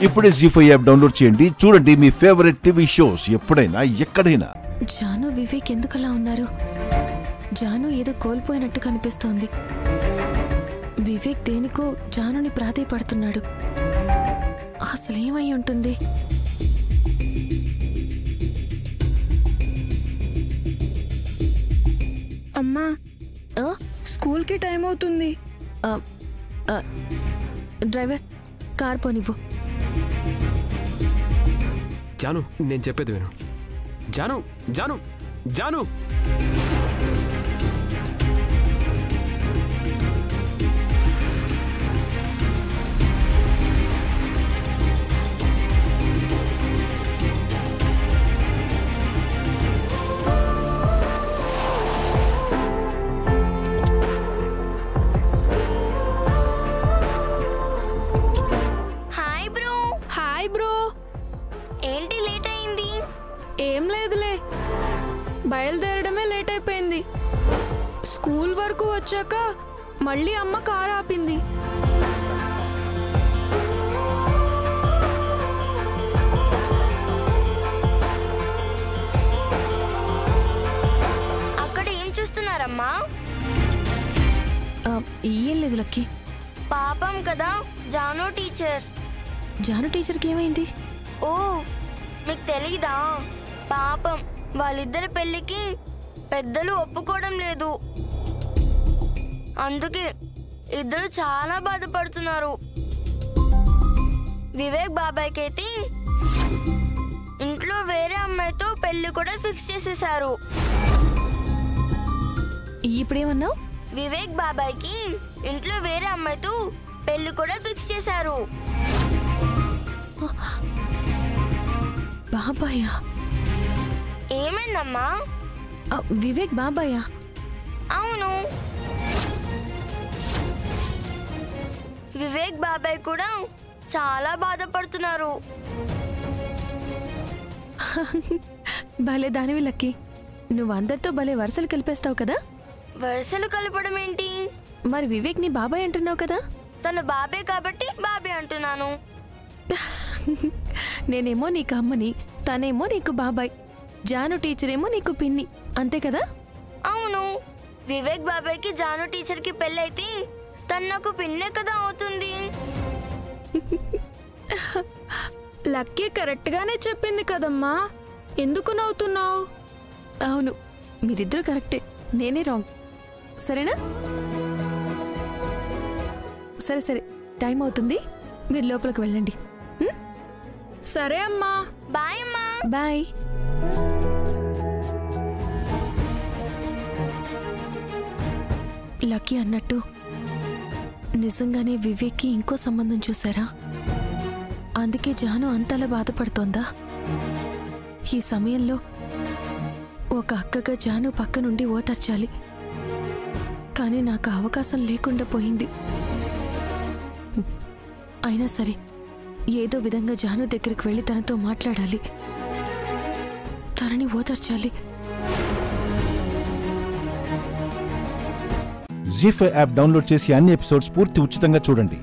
ఇప్పుడే జీ5 app download చేయండి. చూడండి మీ ఫేవరెట్ టీవీ షోస్ ఎప్పుడైనా ఎక్కడైనా. జాను వివేక్ ఎందుకలా ఉన్నారు? జాను ఏదో కోల్పోయినట్టు కనిపిస్తోంది. వివేక్ దేనికో జానుని ప్రాధేయపడుతున్నాడు. అసలేమై ఉంటుంది? అమ్మా, స్కూల్కి టైం అవుతుంది. Driver, car పోనివ్వు. జాను, నేను చెప్పేది విను. జాను జాను జాను ఏంటి లేట్ అయింది? ఏం లేదులే, బయలుదేరడమే లేట్ అయిపోయింది. స్కూల్ వరకు వచ్చాక మళ్ళీ అమ్మ కారు ఆపింది. అక్కడ ఏం చూస్తున్నారమ్మా? ఏం లేదు లక్కీ. పాపం కదా జాను టీచర్. జాను టీచర్కి ఏమైంది? ఓ, మీకు తెలీదా? పాపం వాళ్ళిద్దరి పెళ్లికి పెద్దలు ఒప్పుకోవడం లేదు. అందుకే ఇద్దరు చాలా బాధపడుతున్నారు. వివేక్ బాబాయ్కి అయితే ఇంట్లో వేరే అమ్మాయితో పెళ్లి కూడా ఫిక్స్ చేసేశారు. ఇప్పుడేమన్నావు? వివేక్ బాబాయ్కి ఇంట్లో వేరే అమ్మాయితో పెళ్లి కూడా ఫిక్స్ చేశారు. బాబాయా? ఏమైందమ్మా? వివేక్ బాబాయా? అవును, వివేక్ బాబాయ్ కూడా చాలా బాధపడుతున్నారు. భలే దానివి లక్కీ. నువ్వు అందరితో భలే వరుసలు కలిపేస్తావు కదా. వరుసలు కలపడం ఏంటి? మరి వివేక్ నీ బాబాయ్ అంటున్నావు కదా. తను బాబాయ్ కాబట్టి బాబాయ్ అంటున్నాను. నేనేమో నీకు అమ్మని, తనేమో నీకు బాబాయ్, జాను టీచర్ ఏమో నీకు పిన్ని, అంతే కదా? అవును, వివేక్ బాబాయ్కి జాను టీచర్కి పెళ్ళైతే తను నాకు పిన్నే కదా అవుతుంది. లక్కీ కరెక్ట్ గానే చెప్పింది కదమ్మా, ఎందుకు నవ్వుతున్నావు? అవును, మీరిద్దరూ కరెక్టే, నేనే రాంగ్. సరేనా? సరే సరే, టైం అవుతుంది, మీరు లోపలికి వెళ్ళండి. సరే అమ్మా. బాయ్ అమ్మా. బాయ్. లక్కీ అన్నట్టు నిజంగానే వివేక్కి ఇంకో సంబంధం చూసారా? అందుకే జాను అంతలా బాధపడుతోందా? ఈ సమయంలో ఒక అక్కగా జాను పక్క నుండి ఓదార్చాలి, కానీ నాకు అవకాశం లేకుండా పోయింది. అయినా సరే, ఏదో విధంగా జాను దగ్గరికి వెళ్ళి తనతో మాట్లాడాలి, తనని ఓదార్చాలి. జీ5 యాప్ డౌన్లోడ్ చేసి అన్ని ఎపిసోడ్స్ పూర్తి ఉచితంగా చూడండి.